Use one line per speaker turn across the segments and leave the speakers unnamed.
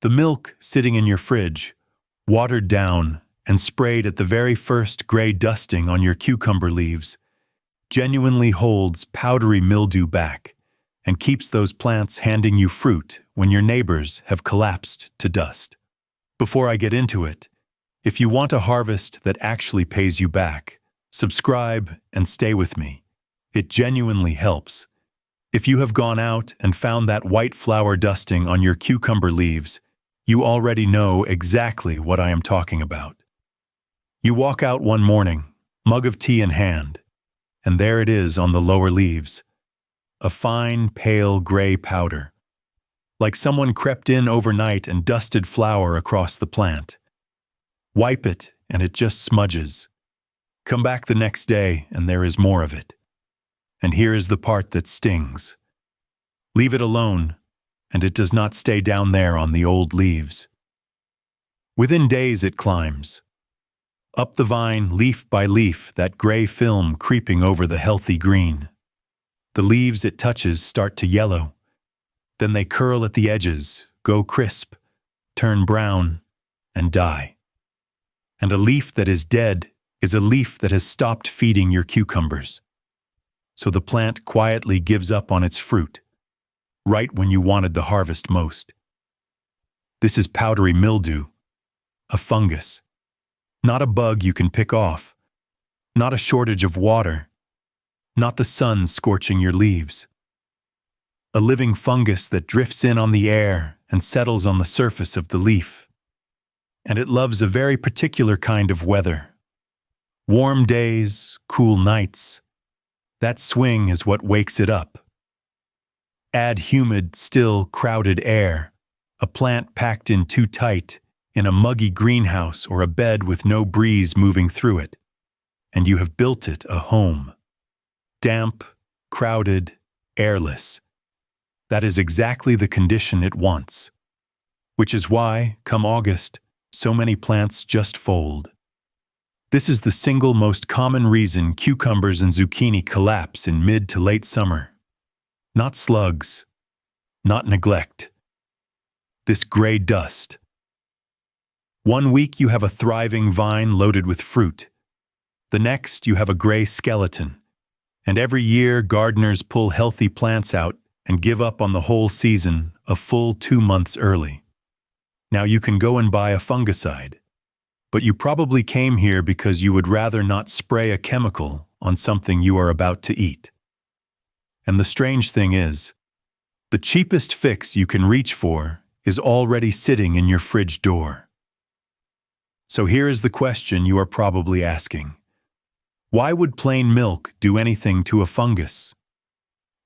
The milk sitting in your fridge, watered down and sprayed at the very first gray dusting on your cucumber leaves, genuinely holds powdery mildew back and keeps those plants handing you fruit when your neighbors have collapsed to dust. Before I get into it, if you want a harvest that actually pays you back, subscribe and stay with me. It genuinely helps. If you have gone out and found that white flower dusting on your cucumber leaves, you already know exactly what I am talking about. You walk out one morning, mug of tea in hand, and there it is on the lower leaves, a fine, pale gray powder, like someone crept in overnight and dusted flour across the plant. Wipe it, and it just smudges. Come back the next day, and there is more of it. And here is the part that stings. Leave it alone, and it does not stay down there on the old leaves. Within days it climbs. Up the vine, leaf by leaf, that gray film creeping over the healthy green. The leaves it touches start to yellow. Then they curl at the edges, go crisp, turn brown, and die. And a leaf that is dead is a leaf that has stopped feeding your cucumbers. So the plant quietly gives up on its fruit, right when you wanted the harvest most. This is powdery mildew, a fungus. Not a bug you can pick off, not a shortage of water, not the sun scorching your leaves. A living fungus that drifts in on the air and settles on the surface of the leaf. And it loves a very particular kind of weather. Warm days, cool nights. That swing is what wakes it up. Add humid, still, crowded air, a plant packed in too tight, in a muggy greenhouse or a bed with no breeze moving through it, and you have built it a home. Damp, crowded, airless. That is exactly the condition it wants. Which is why, come August, so many plants just fold. This is the single most common reason cucumbers and zucchini collapse in mid to late summer. Not slugs, not neglect. This gray dust. 1 week you have a thriving vine loaded with fruit. The next you have a gray skeleton. And every year gardeners pull healthy plants out and give up on the whole season a full 2 months early. Now you can go and buy a fungicide. But you probably came here because you would rather not spray a chemical on something you are about to eat. And the strange thing is, the cheapest fix you can reach for is already sitting in your fridge door. So here is the question you are probably asking. Why would plain milk do anything to a fungus?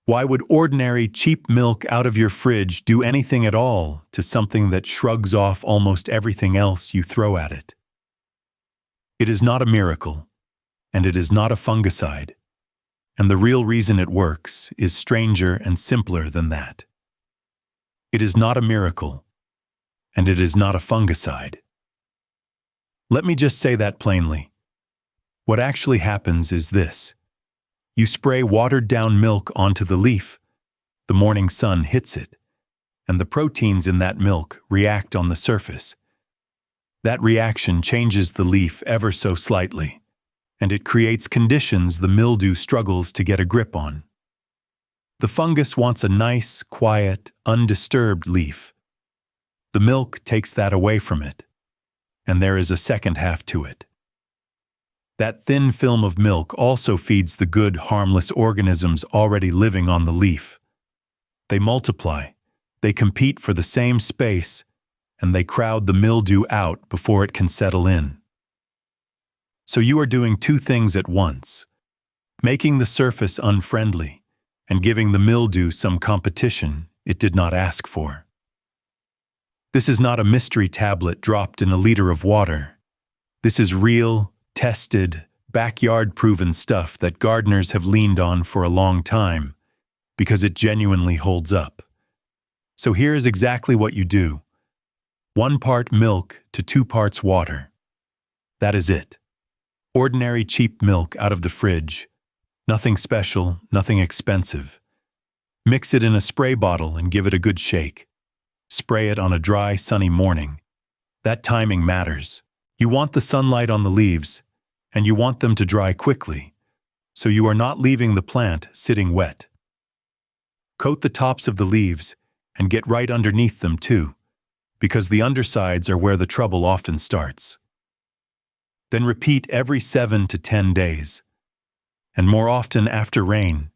Why would ordinary cheap milk out of your fridge do anything at all to something that shrugs off almost everything else you throw at it? It is not a miracle, and it is not a fungicide, and the real reason it works is stranger and simpler than that. It is not a miracle, and it is not a fungicide. Let me just say that plainly. What actually happens is this. You spray watered-down milk onto the leaf, the morning sun hits it, and the proteins in that milk react on the surface. That reaction changes the leaf ever so slightly, and it creates conditions the mildew struggles to get a grip on. The fungus wants a nice, quiet, undisturbed leaf. The milk takes that away from it, and there is a second half to it. That thin film of milk also feeds the good, harmless organisms already living on the leaf. They multiply, they compete for the same space, and they crowd the mildew out before it can settle in. So you are doing two things at once, making the surface unfriendly and giving the mildew some competition it did not ask for. This is not a mystery tablet dropped in a liter of water. This is real, tested, backyard-proven stuff that gardeners have leaned on for a long time because it genuinely holds up. So here is exactly what you do. 1 part milk to 2 parts water. That is it. Ordinary cheap milk out of the fridge. Nothing special, nothing expensive. Mix it in a spray bottle and give it a good shake. Spray it on a dry, sunny morning. That timing matters. You want the sunlight on the leaves, and you want them to dry quickly, so you are not leaving the plant sitting wet. Coat the tops of the leaves and get right underneath them too, because the undersides are where the trouble often starts. Then repeat every 7 to 10 days, and more often after rain,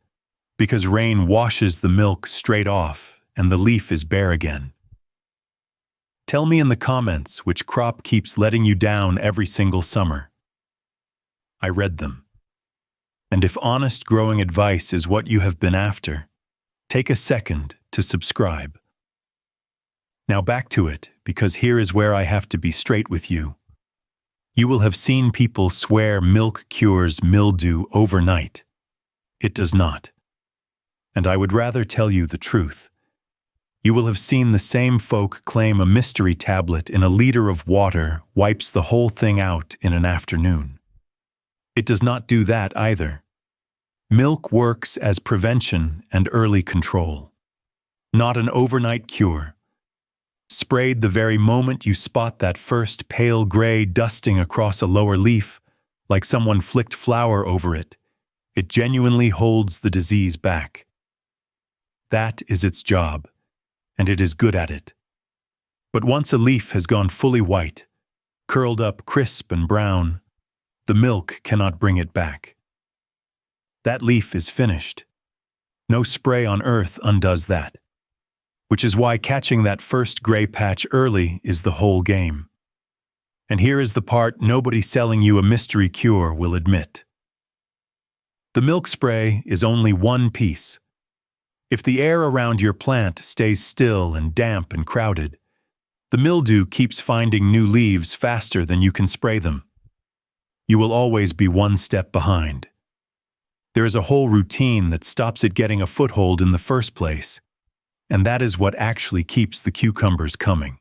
because rain washes the milk straight off and the leaf is bare again. Tell me in the comments which crop keeps letting you down every single summer. I read them. And if honest growing advice is what you have been after, take a second to subscribe. Now back to it, because here is where I have to be straight with you. You will have seen people swear milk cures mildew overnight. It does not. And I would rather tell you the truth. You will have seen the same folk claim a mystery tablet in a liter of water wipes the whole thing out in an afternoon. It does not do that either. Milk works as prevention and early control, not an overnight cure. Sprayed the very moment you spot that first pale gray dusting across a lower leaf, like someone flicked flour over it, it genuinely holds the disease back. That is its job, and it is good at it. But once a leaf has gone fully white, curled up crisp and brown, the milk cannot bring it back. That leaf is finished. No spray on earth undoes that. Which is why catching that first gray patch early is the whole game. And here is the part nobody selling you a mystery cure will admit. The milk spray is only one piece. If the air around your plant stays still and damp and crowded, the mildew keeps finding new leaves faster than you can spray them. You will always be one step behind. There is a whole routine that stops it getting a foothold in the first place, and that is what actually keeps the cucumbers coming.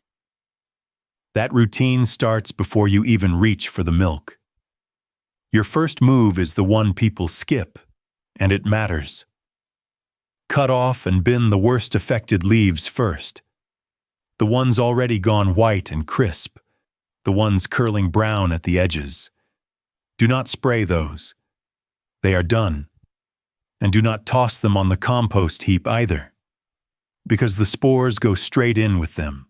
That routine starts before you even reach for the milk. Your first move is the one people skip, and it matters. Cut off and bin the worst affected leaves first. The ones already gone white and crisp, the ones curling brown at the edges. Do not spray those. They are done. And do not toss them on the compost heap either, because the spores go straight in with them,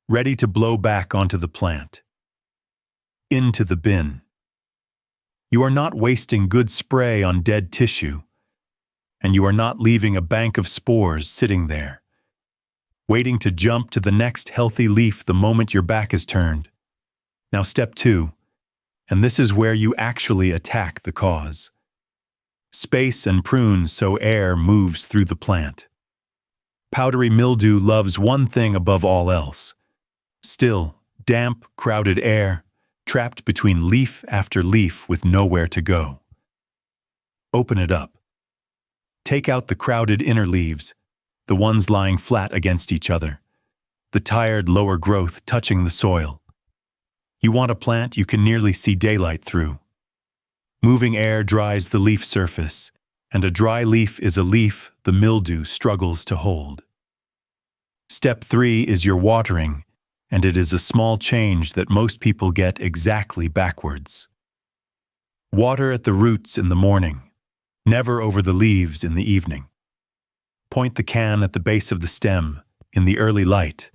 ready to blow back onto the plant. Into the bin. You are not wasting good spray on dead tissue, and you are not leaving a bank of spores sitting there, waiting to jump to the next healthy leaf the moment your back is turned. Now step 2, and this is where you actually attack the cause. Space and prune so air moves through the plant. Powdery mildew loves one thing above all else: still, damp, crowded air, trapped between leaf after leaf with nowhere to go. Open it up. Take out the crowded inner leaves, the ones lying flat against each other, the tired lower growth touching the soil. You want a plant you can nearly see daylight through. Moving air dries the leaf surface, and a dry leaf is a leaf the mildew struggles to hold. Step 3 is your watering, and it is a small change that most people get exactly backwards. Water at the roots in the morning, never over the leaves in the evening. Point the can at the base of the stem in the early light,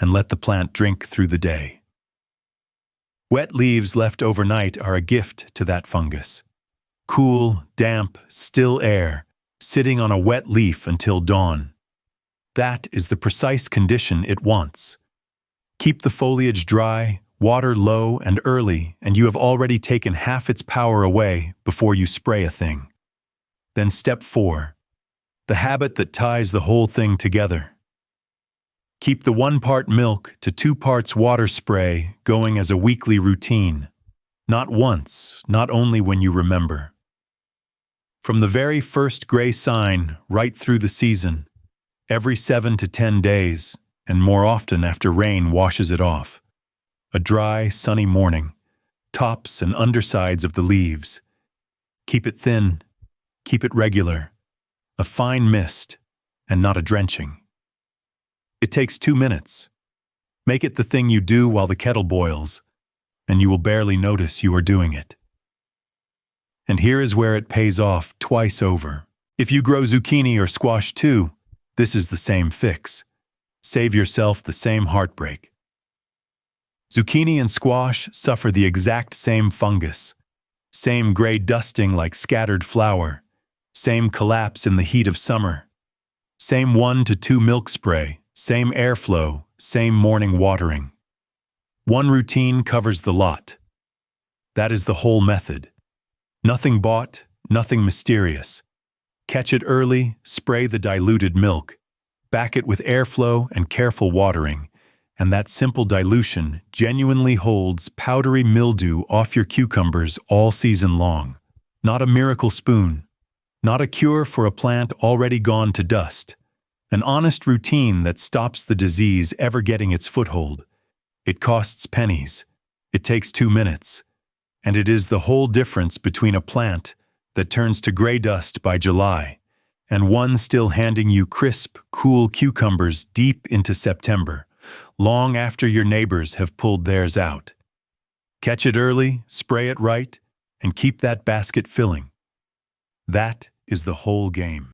and let the plant drink through the day. Wet leaves left overnight are a gift to that fungus. Cool, damp, still air, sitting on a wet leaf until dawn. That is the precise condition it wants. Keep the foliage dry, water low and early, and you have already taken half its power away before you spray a thing. Then step 4, the habit that ties the whole thing together. Keep the 1 part milk to 2 parts water spray going as a weekly routine. Not once, not only when you remember. From the very first gray sign right through the season, every 7 to 10 days, and more often after rain washes it off. A dry, sunny morning, tops and undersides of the leaves. Keep it thin, keep it regular, a fine mist, and not a drenching. It takes 2 minutes. Make it the thing you do while the kettle boils, and you will barely notice you are doing it. And here is where it pays off twice over. If you grow zucchini or squash too, this is the same fix. Save yourself the same heartbreak. Zucchini and squash suffer the exact same fungus, same gray dusting like scattered flour, same collapse in the heat of summer, same 1 to 2 milk spray, same airflow, same morning watering. One routine covers the lot. That is the whole method. Nothing bought, nothing mysterious. Catch it early, spray the diluted milk, back it with airflow and careful watering, and that simple dilution genuinely holds powdery mildew off your cucumbers all season long. Not a miracle spoon, not a cure for a plant already gone to dust. An honest routine that stops the disease ever getting its foothold. It costs pennies, it takes 2 minutes, and it is the whole difference between a plant that turns to gray dust by July and one still handing you crisp, cool cucumbers deep into September, long after your neighbors have pulled theirs out. Catch it early, spray it right, and keep that basket filling. That is the whole game.